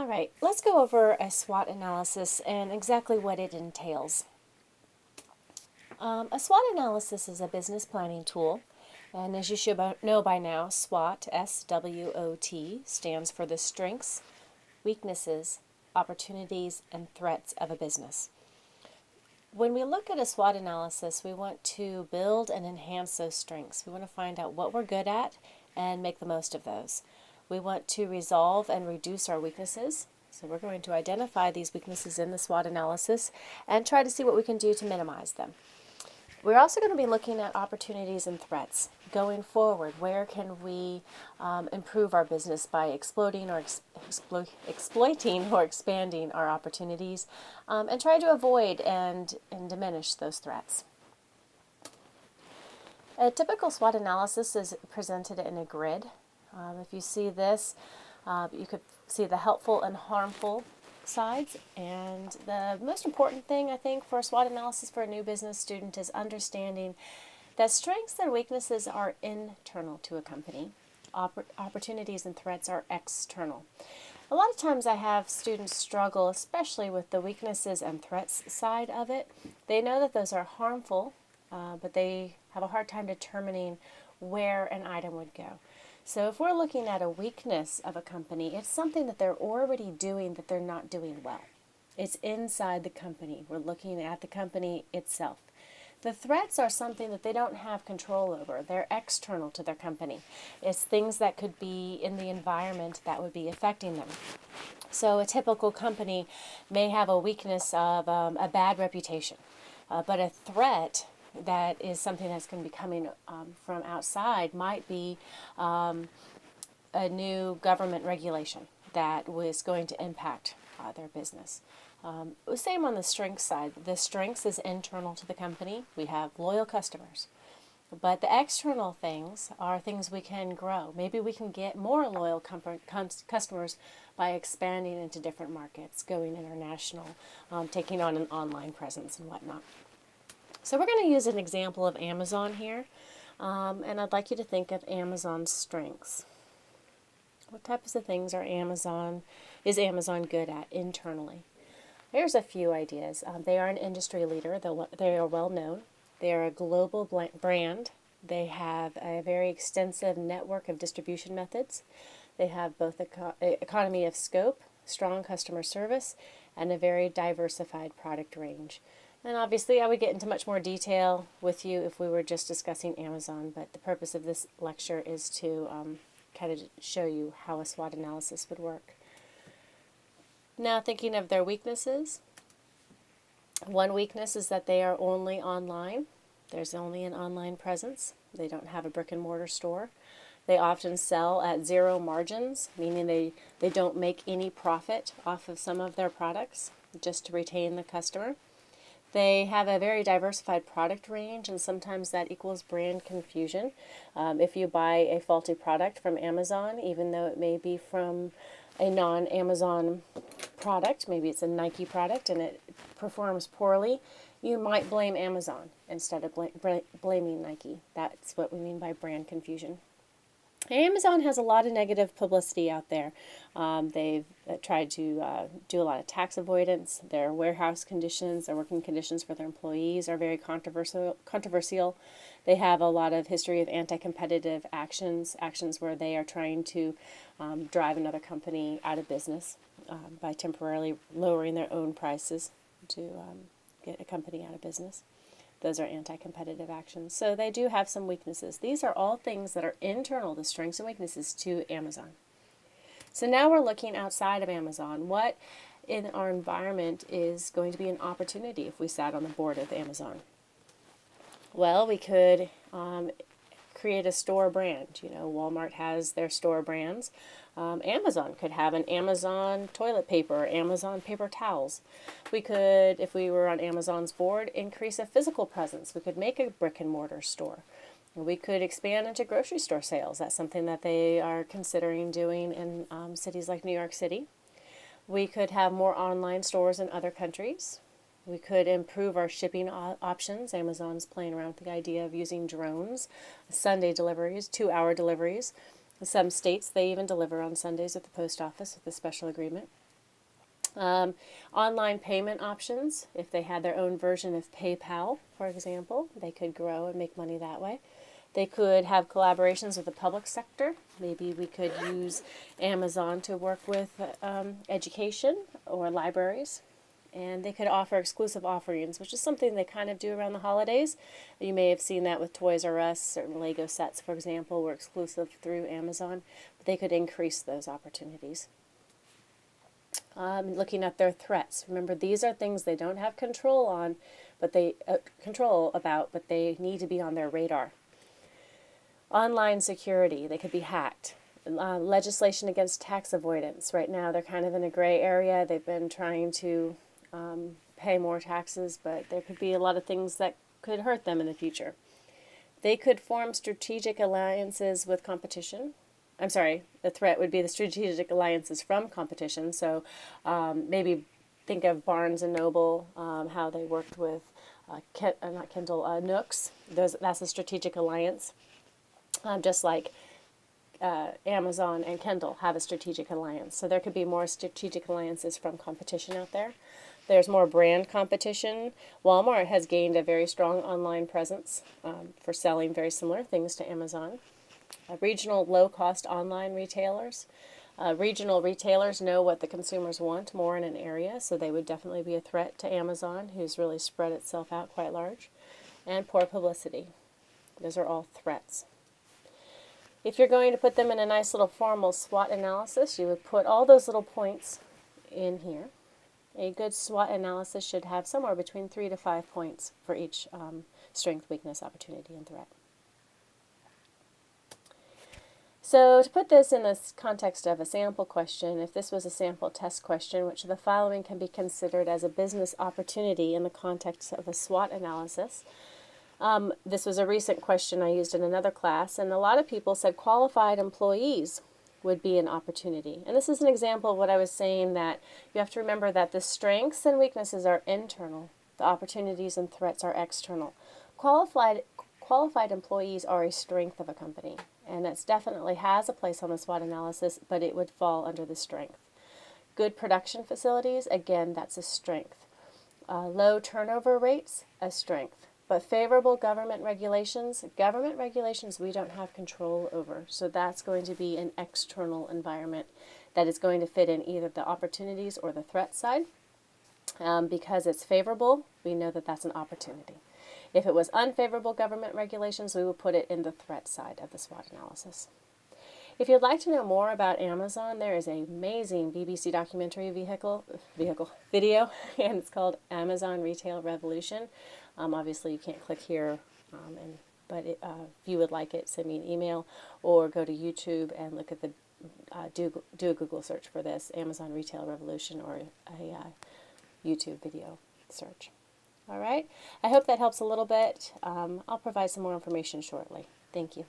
All right, let's go over a SWOT analysis and exactly what it entails. A SWOT analysis is a business planning tool, and as you should know by now, SWOT, S-W-O-T, stands for the strengths, weaknesses, opportunities, and threats of a business. When we look at a SWOT analysis, we want to build and enhance those strengths. We want to find out what we're good at and make the most of those. We want to resolve and reduce our weaknesses. So we're going to identify these weaknesses in the SWOT analysis and try to see what we can do to minimize them. We're also going to be looking at opportunities and threats. Going forward, where can we improve our business by exploiting or expanding our opportunities, and try to avoid and diminish those threats. A typical SWOT analysis is presented in a grid. If you see this, you could see the helpful and harmful sides, and the most important thing I think for a SWOT analysis for a new business student is understanding that strengths and weaknesses are internal to a company. Opportunities and threats are external. A lot of times I have students struggle, especially with the weaknesses and threats side of it. They know that those are harmful, but they have a hard time determining where an item would go. So if we're looking at a weakness of a company, it's something that they're already doing that they're not doing well. It's inside the company. We're looking at the company itself. The threats are something that they don't have control over. They're external to their company. It's things that could be in the environment that would be affecting them. So a typical company may have a weakness of a bad reputation, but a threat that is something that's going to be coming from outside might be a new government regulation that was going to impact their business. Same on the strengths side. The strengths is internal to the company. We have loyal customers. But the external things are things we can grow. Maybe we can get more loyal customers by expanding into different markets, going international, taking on an online presence and whatnot. So we're going to use an example of Amazon here, and I'd like you to think of Amazon's strengths. What types of things is Amazon good at internally? Here's a few ideas. They are an industry leader. They are well known. They are a global brand. They have a very extensive network of distribution methods. They have both economy of scope, strong customer service, and a very diversified product range. And obviously I would get into much more detail with you if we were just discussing Amazon, but the purpose of this lecture is to kind of show you how a SWOT analysis would work. Now, thinking of their weaknesses, one weakness is that they are only online. There's only an online presence. They don't have a brick and mortar store. They often sell at zero margins, meaning they don't make any profit off of some of their products just to retain the customer. They have a very diversified product range, and sometimes that equals brand confusion. If you buy a faulty product from Amazon, even though it may be from a non-Amazon product, maybe it's a Nike product and it performs poorly, you might blame Amazon instead of blaming Nike. That's what we mean by brand confusion. Amazon has a lot of negative publicity out there. They've tried to do a lot of tax avoidance. Their warehouse conditions, their working conditions for their employees are very controversial. They have a lot of history of anti-competitive actions where they are trying to drive another company out of business by temporarily lowering their own prices to get a company out of business. Those are anti-competitive actions. So they do have some weaknesses. These are all things that are internal, the strengths and weaknesses to Amazon. So now we're looking outside of Amazon. What in our environment is going to be an opportunity if we sat on the board of Amazon? Well, we could create a store brand. You know, Walmart has their store brands. Amazon could have an Amazon toilet paper, Amazon paper towels. We could, if we were on Amazon's board, increase a physical presence. We could make a brick and mortar store. We could expand into grocery store sales. That's something that they are considering doing in cities like New York City. We could have more online stores in other countries. We could improve our shipping options. Amazon's playing around with the idea of using drones, Sunday deliveries, 2-hour deliveries. In some states, they even deliver on Sundays at the post office with a special agreement. Online payment options, if they had their own version of PayPal, for example, they could grow and make money that way. They could have collaborations with the public sector. Maybe we could use Amazon to work with education or libraries. And they could offer exclusive offerings, which is something they kind of do around the holidays. You may have seen that with Toys R Us. Certain Lego sets, for example, were exclusive through Amazon. But they could increase those opportunities. Looking at their threats. Remember, these are things they don't have control on, but they but they need to be on their radar. Online security, they could be hacked. Legislation against tax avoidance. Right now, they're kind of in a gray area. They've been trying to pay more taxes, but there could be a lot of things that could hurt them in the future. They could form strategic alliances with competition. I'm sorry, the threat would be the strategic alliances from competition. So maybe think of Barnes & Noble, how they worked with, Nooks. That's a strategic alliance. Just like Amazon and Kindle have a strategic alliance. So there could be more strategic alliances from competition out there. There's more brand competition. Walmart has gained a very strong online presence for selling very similar things to Amazon. Regional low-cost online retailers. Regional retailers know what the consumers want more in an area, so they would definitely be a threat to Amazon, who's really spread itself out quite large. And poor publicity. Those are all threats. If you're going to put them in a nice little formal SWOT analysis, you would put all those little points in here. A good SWOT analysis should have somewhere between 3 to 5 points for each strength, weakness, opportunity, and threat. So to put this in the context of a sample question, if this was a sample test question, which of the following can be considered as a business opportunity in the context of a SWOT analysis? This was a recent question I used in another class, and a lot of people said qualified employees would be an opportunity. And this is an example of what I was saying, that you have to remember that the strengths and weaknesses are internal. The opportunities and threats are external. Qualified employees are a strength of a company, and that definitely has a place on the SWOT analysis, but it would fall under the strength. Good production facilities, again, that's a strength. Low turnover rates, a strength. But favorable government regulations we don't have control over. So that's going to be an external environment that is going to fit in either the opportunities or the threat side. Because it's favorable, we know that that's an opportunity. If it was unfavorable government regulations, we would put it in the threat side of the SWOT analysis. If you'd like to know more about Amazon, there is an amazing BBC documentary video, and it's called Amazon Retail Revolution. Obviously, you can't click here, but if you would like it, send me an email or go to YouTube and look at the do a Google search for this, Amazon Retail Revolution, or a YouTube video search. All right. I hope that helps a little bit. I'll provide some more information shortly. Thank you.